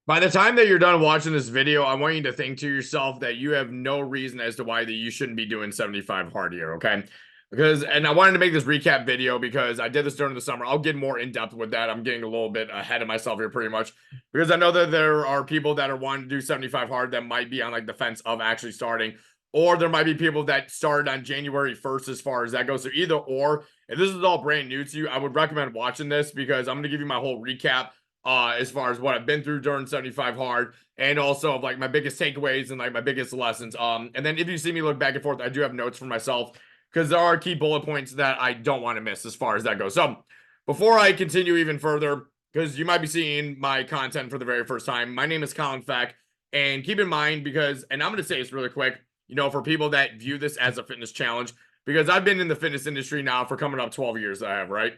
By the time that you're done watching this video, I want you to think to yourself that you have no reason as to why that you shouldn't be doing 75 hard here, okay? Because, and I wanted to make this recap video because I did this during the summer. I'll get more in depth with that. I'm getting a little bit ahead of myself here pretty much because I know that there are people that are wanting to do 75 hard that might be on like the fence of actually starting, or there might be people that started on January 1st as far as that goes. So either or, if this is all brand new to you, I would recommend watching this because I'm going to give you my whole recap as far as what I've been through during 75 hard and also of like my biggest takeaways and like my biggest lessons. And then if you see me look back and forth, I do have notes for myself because there are key bullet points that I don't want to miss as far as that goes. So before I continue even further, because you might be seeing my content for the very first time, my name is Colin Feck. And keep in mind, because, and I'm going to say this really quick, you know, for people that view this as a fitness challenge, because I've been in the fitness industry now for coming up 12 years, I have, right?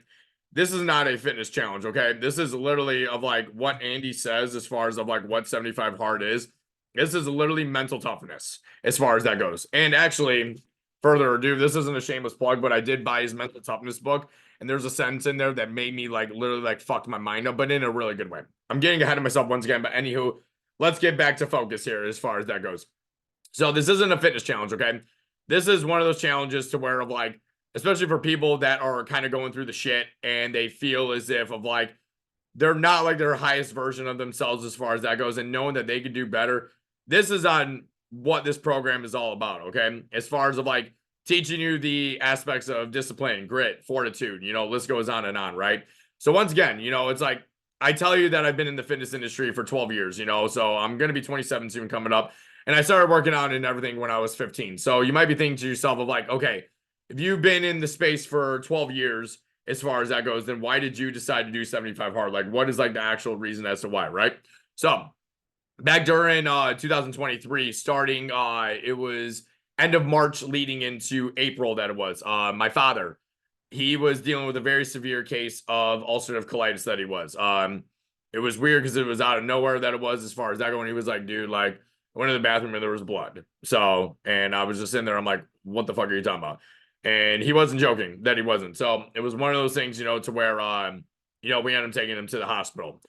This is not a fitness challenge, okay? This is literally of like what Andy says as far as of like what 75 hard is. This is literally mental toughness as far as that goes. And actually, further ado, this isn't a shameless plug, but I did buy his mental toughness book. And there's a sentence in there that made me like literally like fuck my mind up, but in a really good way. I'm getting ahead of myself once again, but anywho, let's get back to focus here as far as that goes. So this isn't a fitness challenge, okay? This is one of those challenges to where of like, especially for people that are kind of going through the shit and they feel as if of like they're not like their highest version of themselves as far as that goes and knowing that they could do better. This is on what this program is all about, okay? As far as of like teaching you the aspects of discipline, grit, fortitude, you know, list goes on and on, right? So once again, you know, it's like I tell you that I've been in the fitness industry for 12 years, you know, so I'm going to be 27 soon coming up. And I started working out and everything when I was 15. So you might be thinking to yourself of like, okay, if you've been in the space for 12 years as far as that goes, then why did you decide to do 75 hard? Like, what is like the actual reason as to why, right? So back during 2023, starting it was end of March leading into April that it was. My father, he was dealing with a very severe case of ulcerative colitis that he was. It was weird because it was out of nowhere that it was as far as that going. He was like, dude, like I went to the bathroom and there was blood. So, and I was just in there. I'm like, what the fuck are you talking about? And he wasn't joking that he wasn't. So it was one of those things, you know, to where, you know, we ended up taking him to the hospital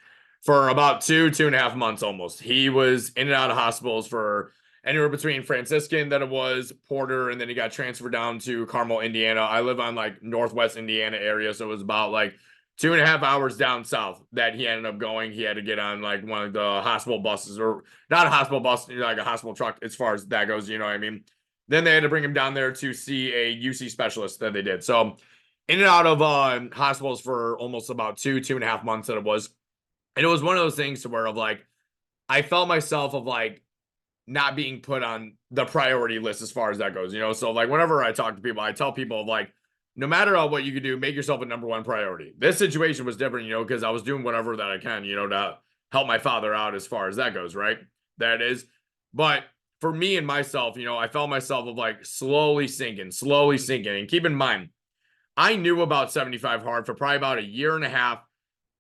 for about 2.5 months almost. He was in and out of hospitals for anywhere between Franciscan that it was Porter, and then he got transferred down to Carmel, Indiana. I live on like Northwest Indiana area, so it was about like 2.5 hours down south that he ended up going. He had to get on like one of the hospital buses, or not a hospital bus, like a hospital truck, as far as that goes. You know what I mean? Then they had to bring him down there to see a UC specialist that they did. So in and out of hospitals for almost about 2.5 months that it was. And it was one of those things to where of like I felt myself of like not being put on the priority list as far as that goes, you know. So like whenever I talk to people, I tell people of like no matter what you could do, make yourself a number one priority. This situation was different, you know, because I was doing whatever that I can, you know, to help my father out as far as that goes, right? That is. But for me and myself, you know, I felt myself of like slowly sinking. And keep in mind, I knew about 75 hard for probably about a year and a half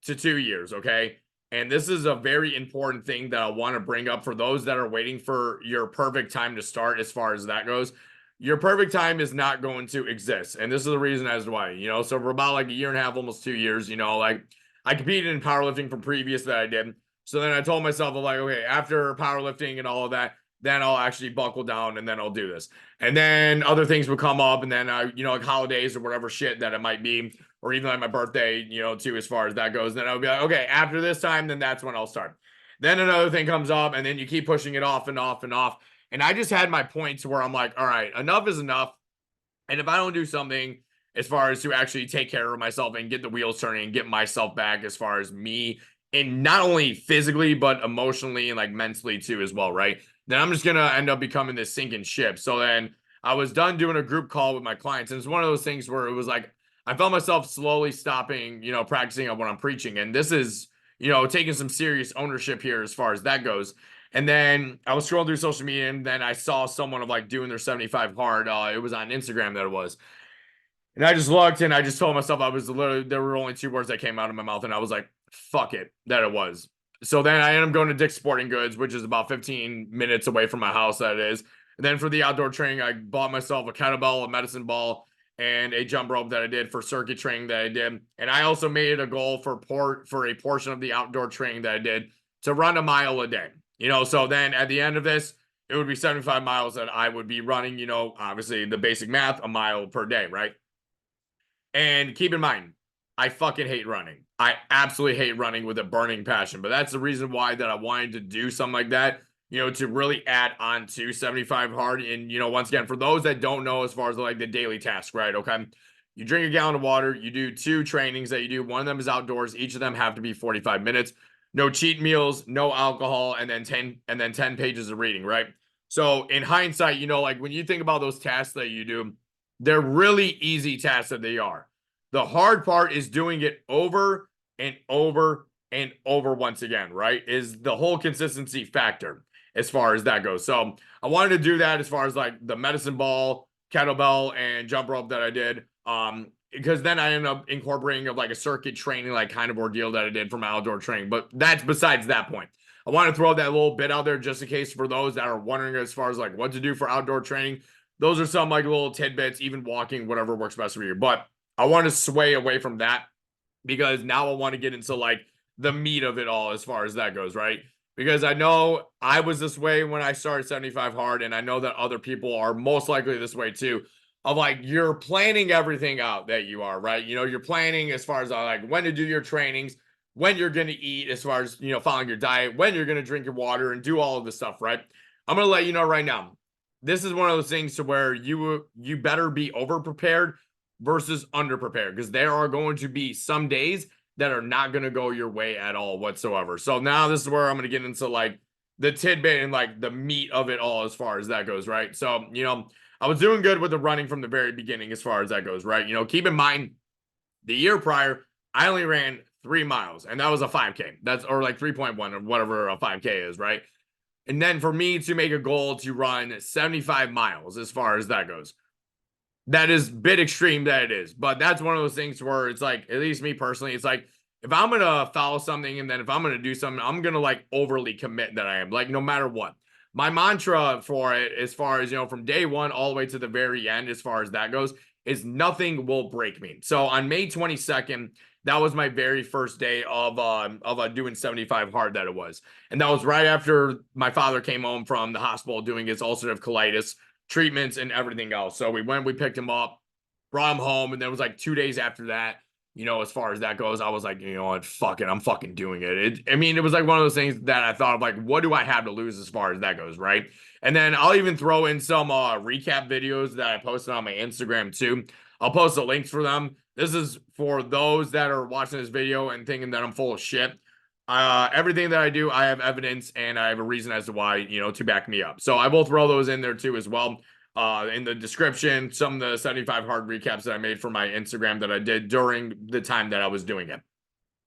to 2 years, okay? And this is a very important thing that I want to bring up for those that are waiting for your perfect time to start as far as that goes. Your perfect time is not going to exist. And this is the reason as to why, you know, so for about like a year and a half, almost 2 years, you know, like I competed in powerlifting from previous that I did. So then I told myself, like, okay, after powerlifting and all of that, then I'll actually buckle down and then I'll do this. And then other things would come up and then you know, like holidays or whatever shit that it might be, or even like my birthday, you know, too, as far as that goes. Then I'll be like, okay, after this time, then that's when I'll start. Then another thing comes up, and then you keep pushing it off and off and off. And I just had my points where I'm like, all right, enough is enough. And if I don't do something as far as to actually take care of myself and get the wheels turning and get myself back as far as me, and not only physically, but emotionally and like mentally too, as well, right? Then I'm just going to end up becoming this sinking ship. So then I was done doing a group call with my clients. And it's one of those things where it was like, I felt myself slowly stopping, you know, practicing on what I'm preaching. And this is, you know, taking some serious ownership here as far as that goes. And then I was scrolling through social media and then I saw someone of like doing their 75 hard. It was on Instagram that it was. And I just looked and I just told myself I was literally, there were only two words that came out of my mouth. And I was like, fuck it, that it was. So then I ended up going to Dick's Sporting Goods, which is about 15 minutes away from my house, that is. And then for the outdoor training, I bought myself a kettlebell, a medicine ball, and a jump rope that I did for circuit training that I did. And I also made it a goal for a portion of the outdoor training that I did to run a mile a day. You know, so then at the end of this, it would be 75 miles that I would be running, you know, obviously the basic math, a mile per day, right? And keep in mind, I fucking hate running. I absolutely hate running with a burning passion, but that's the reason why that I wanted to do something like that, you know, to really add on to 75 hard. And, you know, once again, for those that don't know, as far as like the daily task, right? Okay. You drink a gallon of water, you do 2 trainings that you do. One of them is outdoors. Each of them have to be 45 minutes. No cheat meals, no alcohol, and then 10 pages of reading, right? So in hindsight, you know, like when you think about those tasks that you do, they're really easy tasks that they are. The hard part is doing it over and over and over once again, right? Is the whole consistency factor as far as that goes. So I wanted to do that as far as like the medicine ball, kettlebell, and jump rope that I did. Because then I ended up incorporating of like a circuit training, like kind of ordeal that I did for my outdoor training. But that's besides that point. I want to throw that little bit out there just in case for those that are wondering as far as like what to do for outdoor training. Those are some like little tidbits, even walking, whatever works best for you. But I want to sway away from that because now I want to get into like the meat of it all as far as that goes, right? Because I know I was this way when I started 75 hard, and I know that other people are most likely this way too. Of like you're planning everything out that you are, right? You know, you're planning as far as like when to do your trainings, when you're going to eat, as far as, you know, following your diet, when you're going to drink your water and do all of this stuff, right? I'm going to let you know right now. This is one of those things to where you better be over prepared versus under prepared, because there are going to be some days that are not going to go your way at all whatsoever. So now this is where I'm going to get into like the tidbit and like the meat of it all as far as that goes, right? So, you know, I was doing good with the running from the very beginning as far as that goes, right? You know, keep in mind the year prior, I only ran 3 miles, and that was a 5K. That's or like 3.1 or whatever a 5K is, right? And then for me to make a goal to run 75 miles as far as that goes, that is a bit extreme that it is. But that's one of those things where it's like, at least me personally, it's like, if I'm going to follow something and then if I'm going to do something, I'm going to like overly commit that I am, like no matter what. My mantra for it, as far as, you know, from day one all the way to the very end, as far as that goes, is nothing will break me. So on May 22nd, that was my very first day of doing 75 hard that it was. And that was right after my father came home from the hospital doing his ulcerative colitis treatments and everything else. So we picked him up, brought him home, and then it was like 2 days after that. You know, as far as that goes, I was like, you know what, fuck it, I'm fucking doing it. I mean, it was like one of those things that I thought of, like, what do I have to lose as far as that goes, right? And then I'll even throw in some recap videos that I posted on my Instagram too. I'll post the links for them. This is for those that are watching this video and thinking that I'm full of shit. Everything that I do, I have evidence and I have a reason as to why, you know, to back me up. So I will throw those in there too as well. In the description, some of the 75 hard recaps that I made for my Instagram that I did during the time that I was doing it.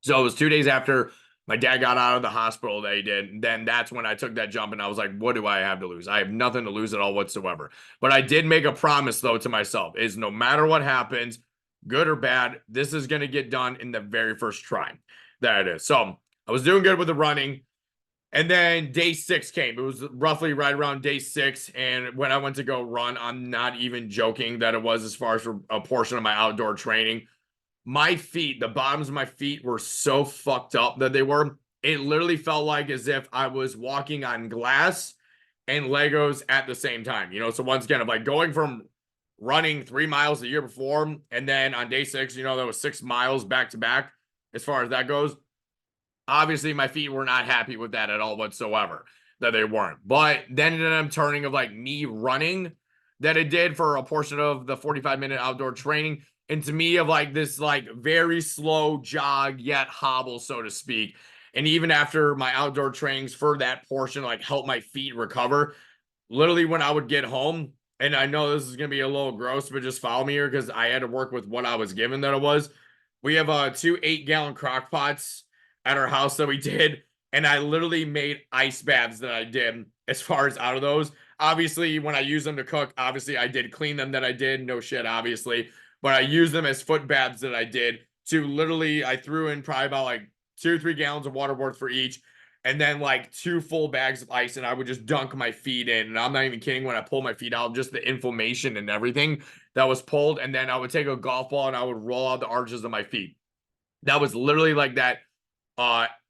So it was 2 days after my dad got out of the hospital that he did. Then that's when I took that jump and I was like, what do I have to lose? I have nothing to lose at all whatsoever. But I did make a promise though to myself is no matter what happens, good or bad, this is going to get done in the very first try that it is. So I was doing good with the running. And then day 6 came. It was roughly right around day 6. And when I went to go run, I'm not even joking that it was as far as for a portion of my outdoor training. My feet, the bottoms of my feet were so fucked up that they were. It literally felt like as if I was walking on glass and Legos at the same time. You know, so once again, I'm like going from running 3 miles the year before. And then on day 6, you know, that was 6 miles back to back as far as that goes. Obviously, my feet were not happy with that at all whatsoever, that they weren't. But then it ended up turning of like me running that it did for a portion of the 45-minute outdoor training into me of like this like very slow jog yet hobble, so to speak. And even after my outdoor trainings for that portion, like help my feet recover, literally when I would get home, and I know this is going to be a little gross, but just follow me here because I had to work with what I was given that it was. We have 2 8-gallon crock pots at our house that we did, and I literally made ice baths that I did as far as out of those. Obviously, when I use them to cook, obviously I did clean them that I did, no shit, obviously, but I used them as foot baths that I did to literally, I threw in probably about like 2 or 3 gallons of water worth for each, and then like 2 full bags of ice, and I would just dunk my feet in. And I'm not even kidding, when I pull my feet out, just the inflammation and everything that was pulled, and then I would take a golf ball and I would roll out the arches of my feet. That was literally like that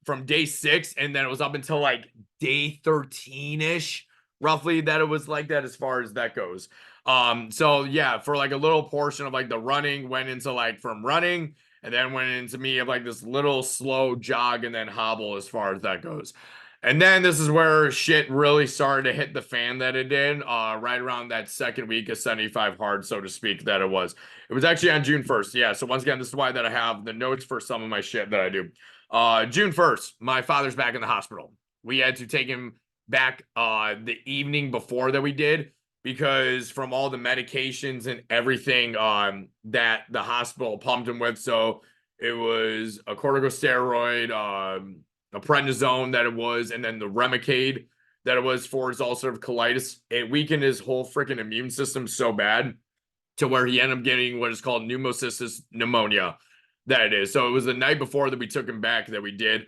from day 6, and then it was up until like day 13-ish, roughly, that it was like that as far as that goes. So yeah, for like a little portion of like the running went into like from running and then went into me of like this little slow jog and then hobble as far as that goes. And then this is where shit really started to hit the fan that it did, right around that second week of 75 hard, so to speak, that it was. It was actually on June 1st. Yeah, so once again, this is why that I have the notes for some of my shit that I do. June 1st, my father's back in the hospital. We had to take him back the evening before that we did, because from all the medications and everything that the hospital pumped him with. So it was a corticosteroid, a prednisone that it was, and then the Remicade that it was for his ulcerative colitis. It weakened his whole freaking immune system so bad to where he ended up getting what is called pneumocystis pneumonia. That it is. So it was the night before that we took him back that we did.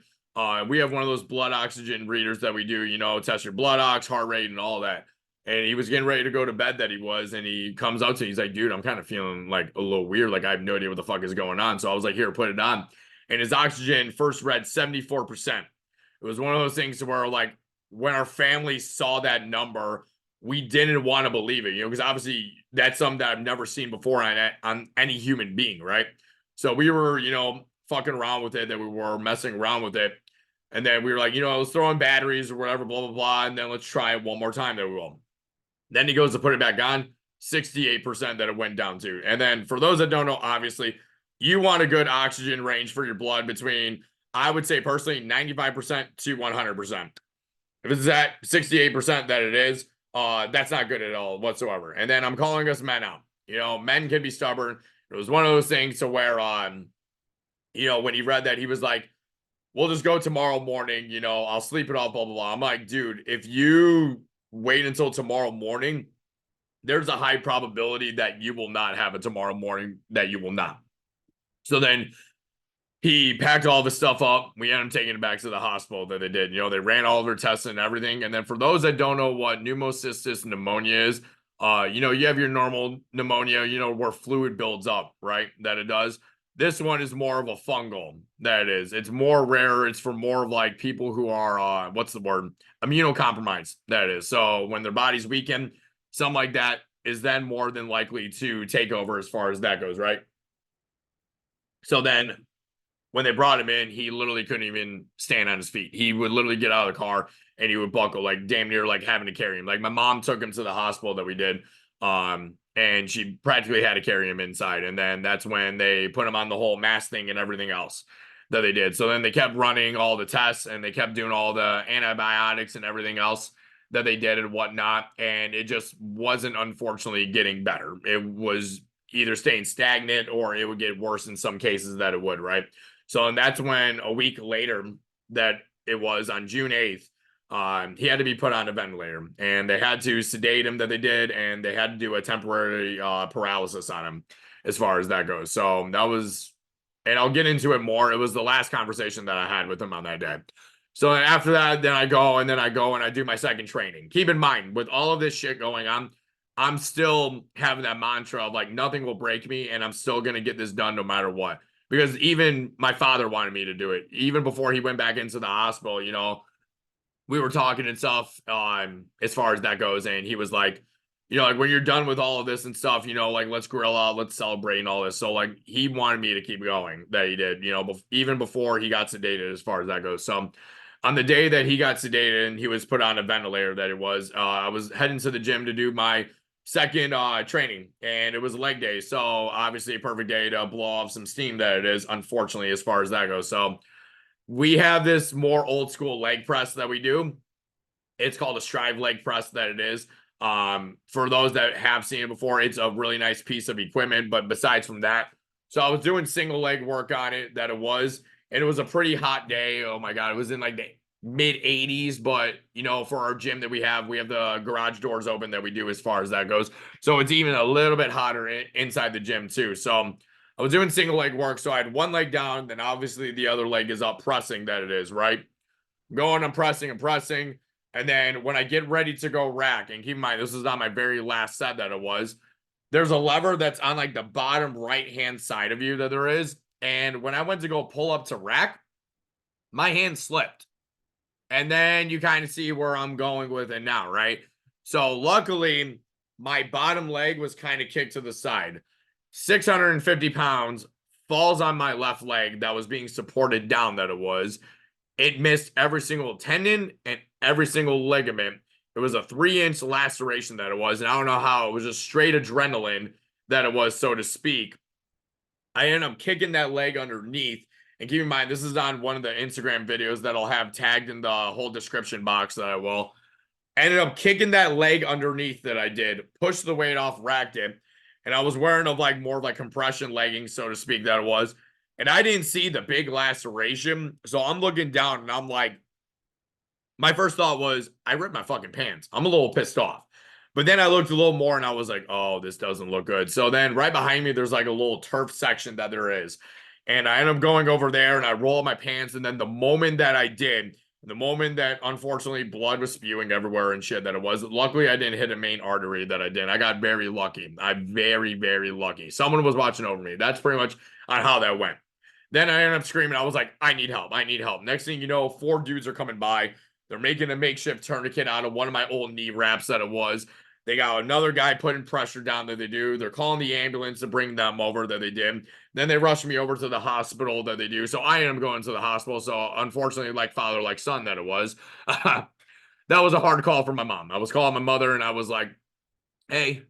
We have one of those blood oxygen readers that we do, you know, test your blood ox, heart rate, and all that. And he was getting ready to go to bed that he was, and he comes out to me. He's like, dude, I'm kind of feeling like a little weird. Like I have no idea what the fuck is going on. So I was like, here, put it on. And his oxygen first read 74%. It was one of those things where like when our family saw that number, we didn't want to believe it, you know, because obviously that's something that I've never seen before on any human being, right? So we were, you know, fucking around with it, that we were messing around with it. And then we were like, you know, let's throw in batteries or whatever, blah, blah, blah. And then let's try it one more time. That we will. Then he goes to put it back on, 68% that it went down to. And then for those that don't know, obviously, you want a good oxygen range for your blood between, I would say personally, 95% to 100%. If it's at 68% that it is, that's not good at all whatsoever. And then I'm calling us men out. You know, men can be stubborn. It was one of those things to where, you know, when he read that, he was like, we'll just go tomorrow morning, you know, I'll sleep it off, blah, blah, blah. I'm like, dude, if you wait until tomorrow morning, there's a high probability that you will not have it tomorrow morning, that you will not. So then he packed all the stuff up. We ended up taking it back to the hospital that they did. You know, they ran all of their tests and everything. And then for those that don't know what pneumocystis pneumonia is, you know, you have your normal pneumonia, you know, where fluid builds up, right? That it does. This one is more of a fungal, that it is. It's more rare. It's for more of like people who are, what's the word? Immunocompromised, that it is. So when their body's weakened, something like that is then more than likely to take over as far as that goes, right? So then when they brought him in, he literally couldn't even stand on his feet. He would literally get out of the car and he would buckle, like damn near like having to carry him. Like my mom took him to the hospital that we did, and she practically had to carry him inside. And then that's when they put him on the whole mask thing and everything else that they did. So then they kept running all the tests and they kept doing all the antibiotics and everything else that they did and whatnot. And it just wasn't, unfortunately, getting better. It was either staying stagnant or it would get worse in some cases that it would, right? So, and that's when a week later that it was on June 8th, he had to be put on a ventilator and they had to sedate him, that they did, and they had to do a temporary paralysis on him as far as that goes. So that was, and I'll get into it more. It was the last conversation that I had with him on that day. So after that, then I go and I do my second training. Keep in mind, with all of this shit going on, I'm still having that mantra of like, nothing will break me and I'm still going to get this done no matter what. Because even my father wanted me to do it. Even before he went back into the hospital, you know, we were talking and stuff as far as that goes. And he was like, you know, like when you're done with all of this and stuff, you know, like let's grill out, let's celebrate and all this. So like he wanted me to keep going, that he did, you know, even before he got sedated as far as that goes. So on the day that he got sedated and he was put on a ventilator, that it was, I was heading to the gym to do my second training, and it was a leg day. So obviously a perfect day to blow off some steam, that it is, unfortunately, as far as that goes. So we have this more old school leg press that we do. It's called a Strive leg press, that it is. For those that have seen it before, it's a really nice piece of equipment. But besides from that, so I was doing single leg work on it, that it was, and it was a pretty hot day. Oh my God. It was in like the mid 80s, but you know, for our gym that we have the garage doors open that we do as far as that goes. So it's even a little bit hotter inside the gym too. So I was doing single leg work. So I had one leg down, then obviously the other leg is up pressing, that it is, right? I'm pressing and pressing. And then when I get ready to go rack, and keep in mind, this is on my very last set that it was, there's a lever that's on like the bottom right-hand side of you that there is. And when I went to go pull up to rack, my hand slipped. And then you kind of see where I'm going with it now, right? So luckily, my bottom leg was kind of kicked to the side. 650 pounds falls on my left leg that was being supported down, that it was. It missed every single tendon and every single ligament. It was a 3-inch laceration that it was. And I don't know how. It was just straight adrenaline that it was, so to speak. I ended up kicking that leg underneath. And keep in mind, this is on one of the Instagram videos that I'll have tagged in the whole description box that I will. I ended up kicking that leg underneath that I did, pushed the weight off, racked it. And I was wearing like more of like compression leggings, so to speak, that it was. And I didn't see the big laceration. So I'm looking down and I'm like, my first thought was, I ripped my fucking pants. I'm a little pissed off. But then I looked a little more and I was like, oh, this doesn't look good. So then right behind me, there's like a little turf section that there is. And I end up going over there and I roll up my pants. And then the moment that I did, the moment that unfortunately blood was spewing everywhere and shit that it was, luckily I didn't hit a main artery that I did. I got very lucky. I'm very, very lucky. Someone was watching over me. That's pretty much on how that went. Then I ended up screaming. I was like, I need help. I need help. Next thing you know, 4 dudes are coming by. They're making a makeshift tourniquet out of one of my old knee wraps that it was. They got another guy putting pressure down that they do. They're calling the ambulance to bring them over that they did. Then they rushed me over to the hospital that they do. So I am going to the hospital. So unfortunately, like father, like son that it was. That was a hard call for my mom. I was calling my mother and I was like, hey,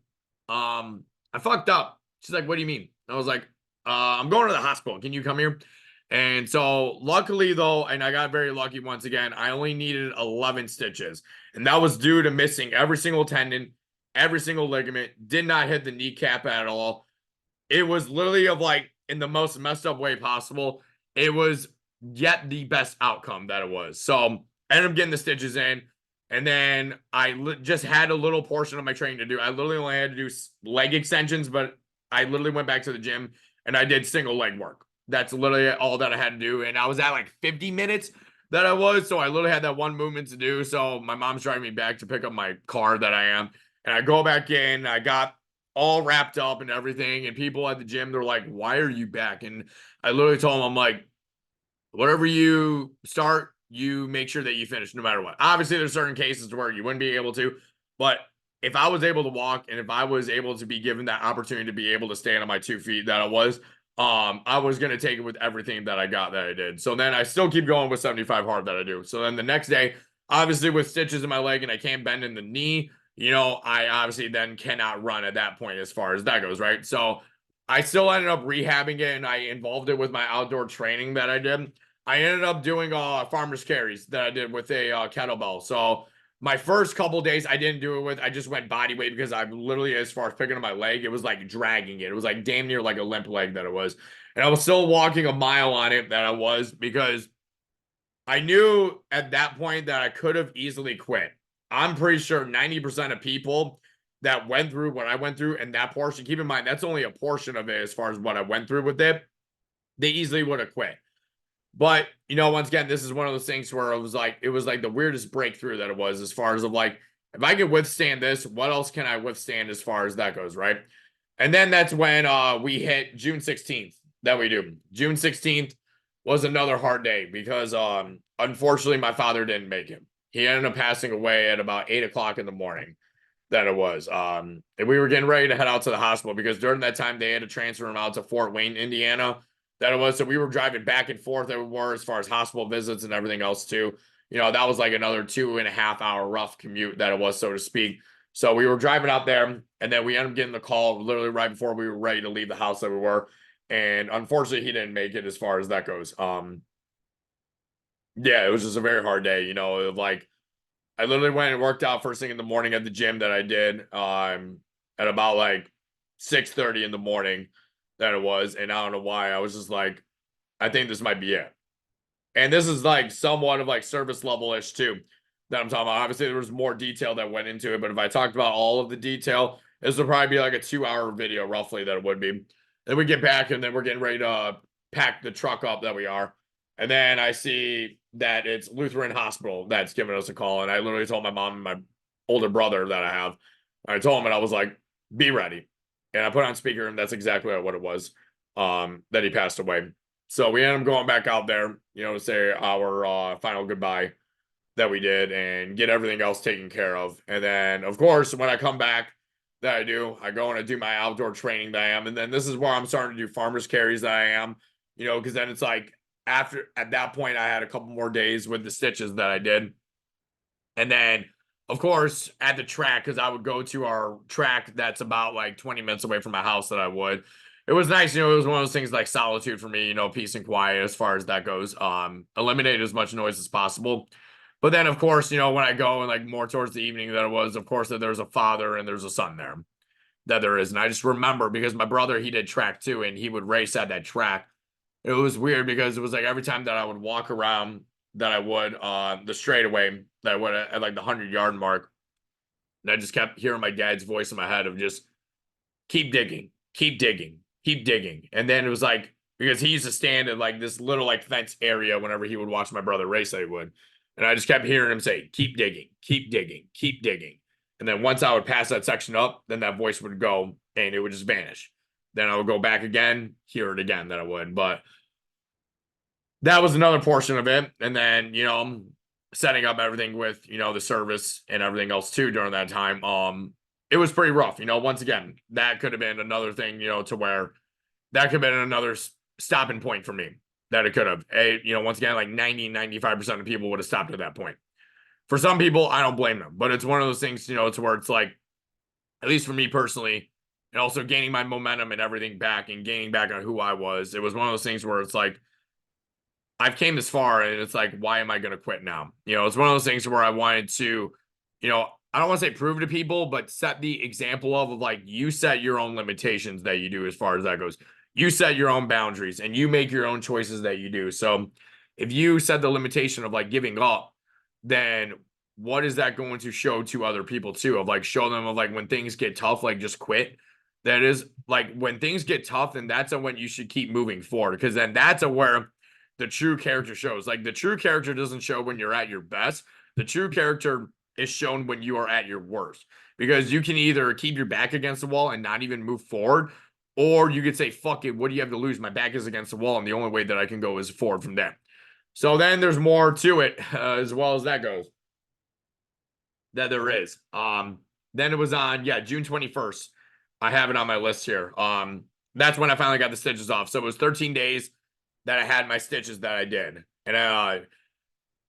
I fucked up. She's like, what do you mean? I was like, I'm going to the hospital. Can you come here? And so luckily though, and I got very lucky once again, I only needed 11 stitches. And that was due to missing every single tendon, every single ligament, did not hit the kneecap at all. It was literally of like in the most messed up way possible. It was yet the best outcome that it was. So I ended up getting the stitches in. And then I just had a little portion of my training to do. I literally only had to do leg extensions, but I literally went back to the gym and I did single leg work. That's literally all that I had to do. And I was at like 50 minutes that I was. So I literally had that one movement to do. So my mom's driving me back to pick up my car that I am. And I go back in. I got all wrapped up and everything. And people at the gym, they're like, why are you back? And I literally told them, I'm like, whatever you start, you make sure that you finish no matter what. Obviously, there's certain cases where you wouldn't be able to. But if I was able to walk and if I was able to be given that opportunity to be able to stand on my 2 feet that I was going to take it with everything that I got that I did. So then I still keep going with 75 hard that I do. So then the next day, obviously with stitches in my leg and I can't bend in the knee, I obviously then cannot run at that point as far as that goes, right? So I still ended up rehabbing it and I involved it with my outdoor training that I did. I ended up doing farmer's carries that I did with a kettlebell. So my first couple days I didn't do it with, I just went body weight because I literally, as far as picking up my leg, it was like dragging it. It was like damn near like a limp leg that it was. And I was still walking a mile on it that I was because I knew at that point that I could have easily quit. I'm pretty sure 90% of people that went through what I went through and that portion, keep in mind, that's only a portion of it as far as what I went through with it. They easily would have quit. But, once again, this is one of those things where it was like the weirdest breakthrough that it was as far as of like, if I could withstand this, what else can I withstand as far as that goes, right? And then that's when we hit June 16th that we do. June 16th was another hard day because unfortunately my father didn't make it. He ended up passing away at about 8 o'clock in the morning that it was. And we were getting ready to head out to the hospital because during that time they had to transfer him out to Fort Wayne, Indiana. That it was. So we were driving back and forth everywhere as far as hospital visits and everything else too. That was like another 2.5 hour rough commute that it was, so to speak. So we were driving out there and then we ended up getting the call literally right before we were ready to leave the house that we were. And unfortunately he didn't make it as far as that goes. Yeah, it was just a very hard day, like I literally went and worked out first thing in the morning at the gym that I did at about like 6:30 in the morning that it was. And I don't know why. I was just like, I think this might be it. And this is like somewhat of like service level-ish too that I'm talking about. Obviously, there was more detail that went into it, but if I talked about all of the detail, this would probably be like a 2-hour video roughly that it would be. Then we get back and then we're getting ready to pack the truck up that we are. And then I see that it's Lutheran Hospital that's giving us a call. And I literally told my mom and my older brother that I have. I told him and I was like, be ready. And I put on speaker and that's exactly what it was that he passed away. So we ended up going back out there, you know, to say our final goodbye that we did and get everything else taken care of. And then, of course, when I come back, that I go and I do my outdoor training that I am. And then this is where I'm starting to do farmers carries that I am, you know, because then it's like after at that point, I had a couple more days with the stitches that I did. And then, of course, at the track, because I would go to our track that's about like 20 minutes away from my house that I would. It was nice, you know, it was one of those things like solitude for me, you know, peace and quiet as far as that goes. Eliminate as much noise as possible. But then, of course, you know, when I go and like more towards the evening, that it was, of course, that there's a father and there's a son there. That there is. And I just remember because my brother, he did track too, and he would race at that track. It was weird because it was like every time that I would walk around that I would the straightaway that I would at like the 100-yard mark. And I just kept hearing my dad's voice in my head of just keep digging, keep digging, keep digging. And then it was like, because he used to stand at like this little like fence area whenever he would watch my brother race, I would. And I just kept hearing him say, keep digging, keep digging, keep digging. And then once I would pass that section up, then that voice would go and it would just vanish. Then I would go back again, hear it again, that I would. But that was another portion of it. And then, you know, setting up everything with, you know, the service and everything else too during that time. It was pretty rough, you know, once again, that could have been another thing, you know, to where that could have been another stopping point for me that it could have, you know, once again, like 95% of people would have stopped at that point. For some people, I don't blame them, but it's one of those things, you know, it's where it's like, at least for me personally, and also gaining my momentum and everything back and gaining back on who I was. It was one of those things where it's like, I've came this far and it's like, why am I going to quit now? You know, it's one of those things where I wanted to, you know, I don't want to say prove to people, but set the example of like, you set your own limitations that you do as far as that goes. You set your own boundaries and you make your own choices that you do. So if you set the limitation of like giving up, then what is that going to show to other people too? Of like, show them of like, when things get tough, like just quit. That is like, when things get tough, then that's when you should keep moving forward. Because then that's where the true character shows. Like the true character doesn't show when you're at your best. The true character is shown when you are at your worst, because you can either keep your back against the wall and not even move forward, or you could say, fuck it, what do you have to lose? My back is against the wall, and the only way that I can go is forward from there. So then there's more to it, as well as that goes. That there is. Then it was on, June 21st. I have it on my list here. That's when I finally got the stitches off. So it was 13 days that I had my stitches that I did. And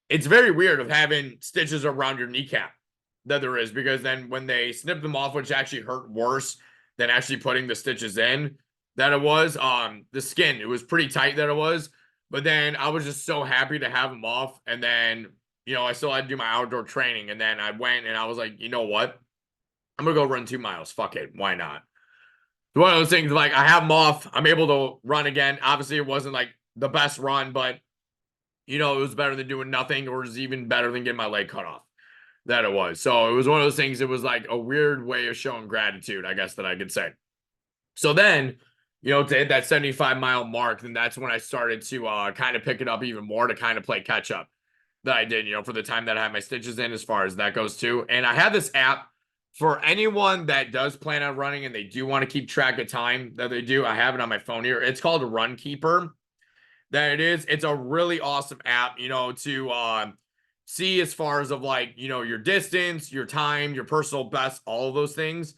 it's very weird of having stitches around your kneecap that there is, because then when they snip them off, which actually hurt worse than actually putting the stitches in, that it was the skin, it was pretty tight that it was. But then I was just so happy to have them off. And then, you know, I still had to do my outdoor training. And then I went and I was like, you know what? I'm going to go run 2 miles. Fuck it. Why not? It's one of those things, like, I have them off. I'm able to run again. Obviously, it wasn't like the best run, but, you know, it was better than doing nothing, or it was even better than getting my leg cut off. That it was. So it was one of those things. It was like a weird way of showing gratitude, I guess, that I could say. So then, you know, to hit that 75-mile mark, then that's when I started to kind of pick it up even more to kind of play catch up that I did, you know, for the time that I had my stitches in, as far as that goes too. And I have this app for anyone that does plan on running and they do want to keep track of time that they do. I have it on my phone here. It's called Runkeeper. That it is. It's a really awesome app, you know, to see as far as of like, you know, your distance, your time, your personal best, all of those things.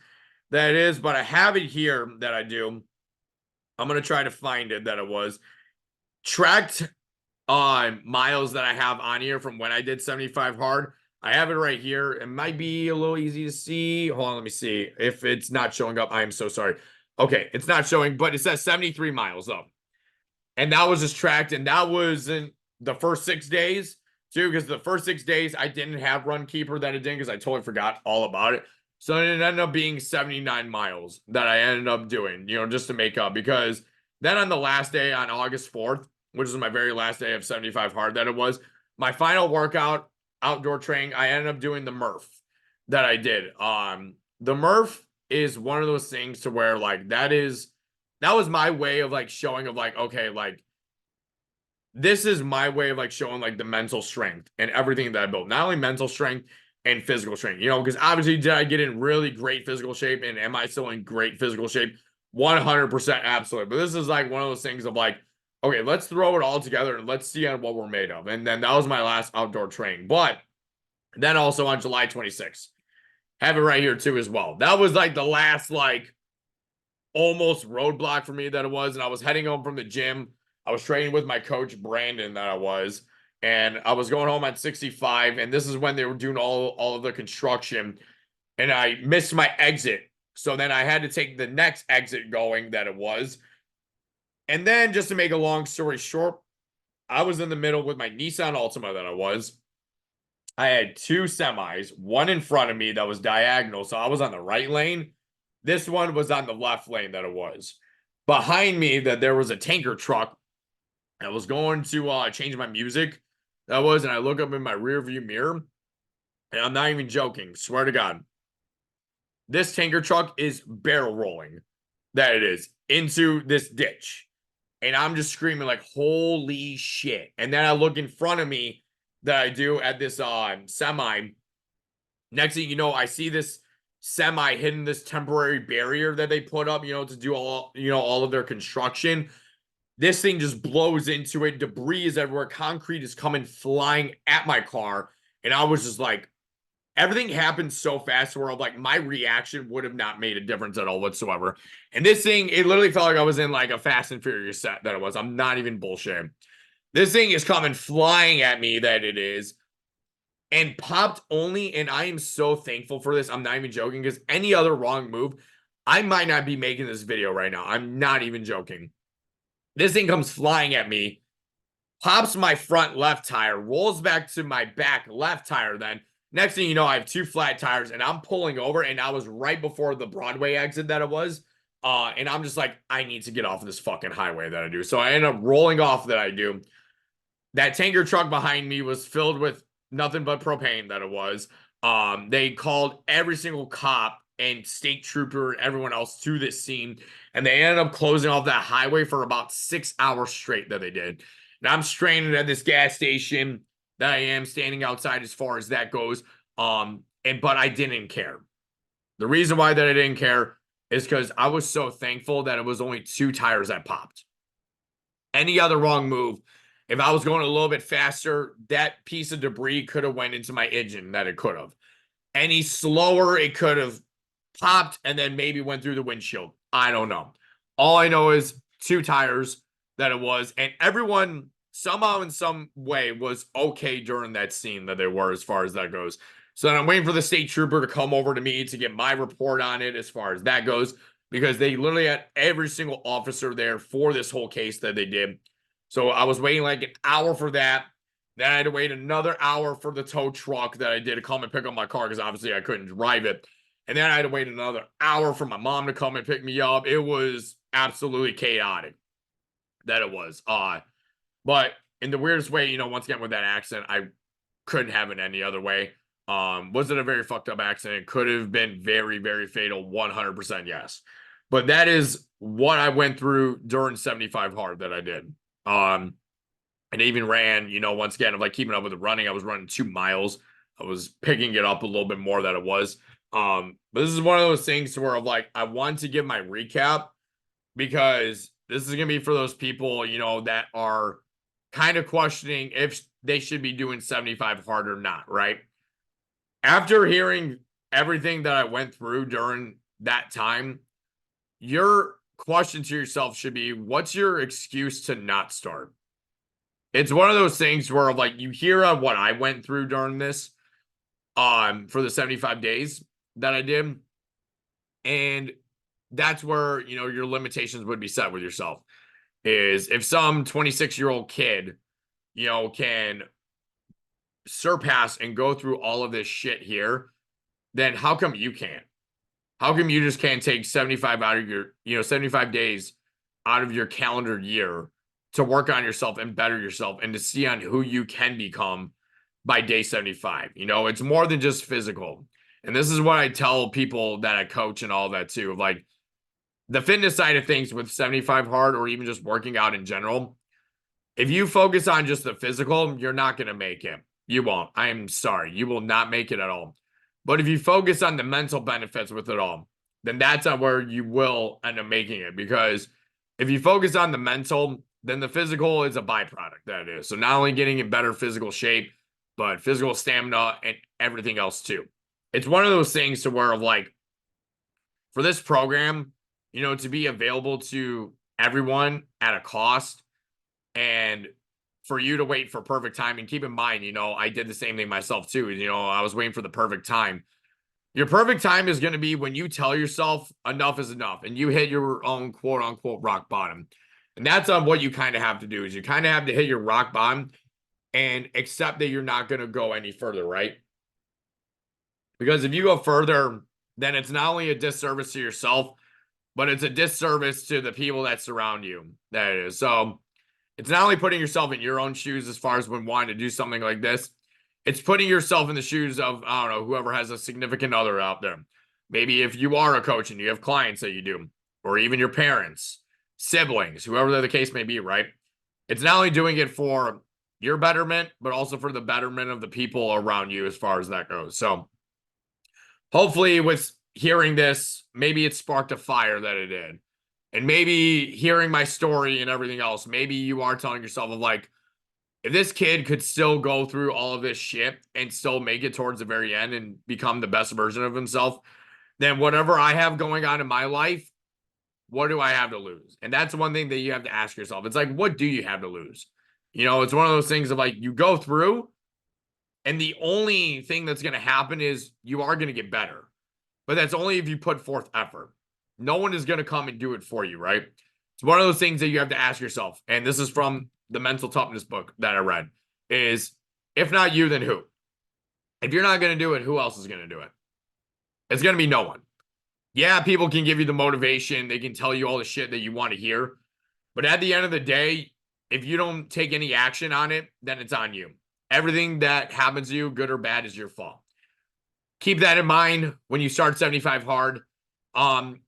That it is. But I have it here that I do. I'm going to try to find it, that it was tracked miles that I have on here from when I did 75 hard. I have it right here. It might be a little easy to see. Hold on, let me see. If it's not showing up, I am so sorry. Okay, it's not showing, but it says 73 miles up. And that was just tracked, and that was in the first 6 days, too, because the first 6 days I didn't have Runkeeper that it did, because I totally forgot all about it. So it ended up being 79 miles that I ended up doing, you know, just to make up. Because then on the last day, on August 4th, which is my very last day of 75 hard, that it was my final workout, outdoor training, I ended up doing the Murph that I did. The Murph is one of those things to where, like, that was my way of like showing of like, okay, like, this is my way of like showing like the mental strength and everything that I built. Not only mental strength and physical strength, you know, because obviously, did I get in really great physical shape, and am I still in great physical shape? 100% absolutely. But this is like one of those things of like, okay, let's throw it all together and let's see on what we're made of. And then that was my last outdoor training. But then also on July 26th, have it right here too as well. That was like the last like almost roadblock for me that it was. And I was heading home from the gym. I was training with my coach, Brandon, that I was. And I was going home at 65. And this is when they were doing all of the construction. And I missed my exit. So then I had to take the next exit going that it was. And then just to make a long story short, I was in the middle with my Nissan Altima that I was. I had two semis, one in front of me that was diagonal. So I was on the right lane. This one was on the left lane that it was. Behind me, that there was a tanker truck that was going to change my music. That was, and I look up in my rear view mirror, and I'm not even joking. Swear to God. This tanker truck is barrel rolling, that it is, into this ditch. And I'm just screaming like, holy shit. And then I look in front of me that I do at this semi. Next thing you know, I see this semi hitting this temporary barrier that they put up, to do all of their construction. This thing just blows into it. Debris is everywhere. Concrete is coming flying at my car. And I was just like, everything happened so fast where I'm like, my reaction would have not made a difference at all whatsoever. And this thing, it literally felt like I was in like a Fast and Furious set that it was. I'm not even bullshitting. This thing is coming flying at me that it is. And popped only, and I am so thankful for this. I'm not even joking, because any other wrong move, I might not be making this video right now. I'm not even joking. This thing comes flying at me, pops my front left tire, rolls back to my back left tire then. Next thing you know, I have two flat tires, and I'm pulling over, and I was right before the Broadway exit that it was. And I'm just like, I need to get off of this fucking highway that I do. So I end up rolling off that I do. That tanker truck behind me was filled with nothing but propane that it was. They called every single cop and state trooper and everyone else to this scene. And they ended up closing off that highway for about 6 hours straight that they did. Now I'm stranded at this gas station that I am standing outside as far as that goes. But I didn't care. The reason why that I didn't care is because I was so thankful that it was only two tires that popped. Any other wrong move, if I was going a little bit faster, that piece of debris could have went into my engine that it could have. Any slower, it could have popped and then maybe went through the windshield. I don't know. All I know is two tires that it was, and everyone somehow in some way was okay during that scene that they were as far as that goes. So then I'm waiting for the state trooper to come over to me to get my report on it as far as that goes, because they literally had every single officer there for this whole case that they did. So I was waiting like an hour for that. Then I had to wait another hour for the tow truck that I did to come and pick up my car, because obviously I couldn't drive it. And then I had to wait another hour for my mom to come and pick me up. It was absolutely chaotic that it was. But in the weirdest way, once again with that accident, I couldn't have it any other way. Was it a very fucked up accident? Could have been very, very fatal. 100% yes. But that is what I went through during 75 hard that I did. And even ran, once again, of like keeping up with the running. I was running 2 miles. I was picking it up a little bit more than it was. But this is one of those things where of like, I want to give my recap, because this is going to be for those people, that are kind of questioning if they should be doing 75 hard or not, right? After hearing everything that I went through during that time, your question to yourself should be, what's your excuse to not start? It's one of those things where like you hear what I went through during this for the 75 days that I did. And that's where, your limitations would be set with yourself. Is if some 26-year-old kid, can surpass and go through all of this shit here, then how come you can't? How come you just can't take 75 out of your, 75 days out of your calendar year to work on yourself and better yourself and to see on who you can become by day 75? It's more than just physical. And this is what I tell people that I coach and all that too. Like the fitness side of things with 75 hard, or even just working out in general, if you focus on just the physical, you're not going to make it. You won't. I am sorry. You will not make it at all. But if you focus on the mental benefits with it all, then that's where you will end up making it. Because if you focus on the mental, then the physical is a byproduct that it is. So not only getting in better physical shape, but physical stamina and everything else too. It's one of those things to where, like, for this program, to be available to everyone at a cost, and for you to wait for perfect time. And keep in mind, I did the same thing myself too. I was waiting for the perfect time. Your perfect time is going to be when you tell yourself enough is enough and you hit your own quote unquote rock bottom. And that's what you kind of have to do, is you kind of have to hit your rock bottom and accept that you're not going to go any further, right? Because if you go further, then it's not only a disservice to yourself, but it's a disservice to the people that surround you. That is. So it's not only putting yourself in your own shoes as far as when wanting to do something like this, it's putting yourself in the shoes of, I don't know, whoever has a significant other out there. Maybe if you are a coach and you have clients that you do, or even your parents, siblings, whoever the case may be, right? It's not only doing it for your betterment, but also for the betterment of the people around you as far as that goes. So hopefully with hearing this, maybe it sparked a fire that it did. And maybe hearing my story and everything else, maybe you are telling yourself of like, if this kid could still go through all of this shit and still make it towards the very end and become the best version of himself, then whatever I have going on in my life, what do I have to lose? And that's one thing that you have to ask yourself. It's like, what do you have to lose? It's one of those things of like, you go through, and the only thing that's going to happen is you are going to get better. But that's only if you put forth effort. No one is going to come and do it for you, right? It's one of those things that you have to ask yourself. And this is from the Mental Toughness book that I read, is if not you, then who? If you're not going to do it, who else is going to do it? It's going to be no one. Yeah, people can give you the motivation. They can tell you all the shit that you want to hear. But at the end of the day, if you don't take any action on it, then it's on you. Everything that happens to you, good or bad, is your fault. Keep that in mind when you start 75 hard.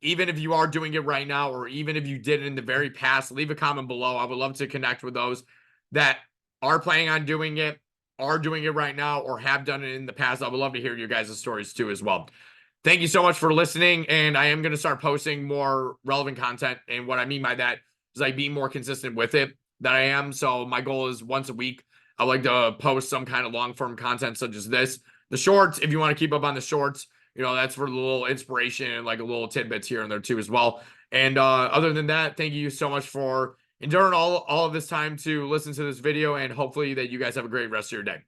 Even if you are doing it right now, or even if you did it in the very past, leave a comment below. I would love to connect with those that are planning on doing it, are doing it right now, or have done it in the past. I would love to hear your guys' stories too as well. Thank you so much for listening. And I am going to start posting more relevant content. And what I mean by that is like being more consistent with it than I am. So my goal is once a week, I like to post some kind of long form content such as this. The shorts, if you want to keep up on the shorts, that's for the little inspiration and like a little tidbits here and there too as well. And other than that, thank you so much for enduring all of this time to listen to this video, and hopefully that you guys have a great rest of your day.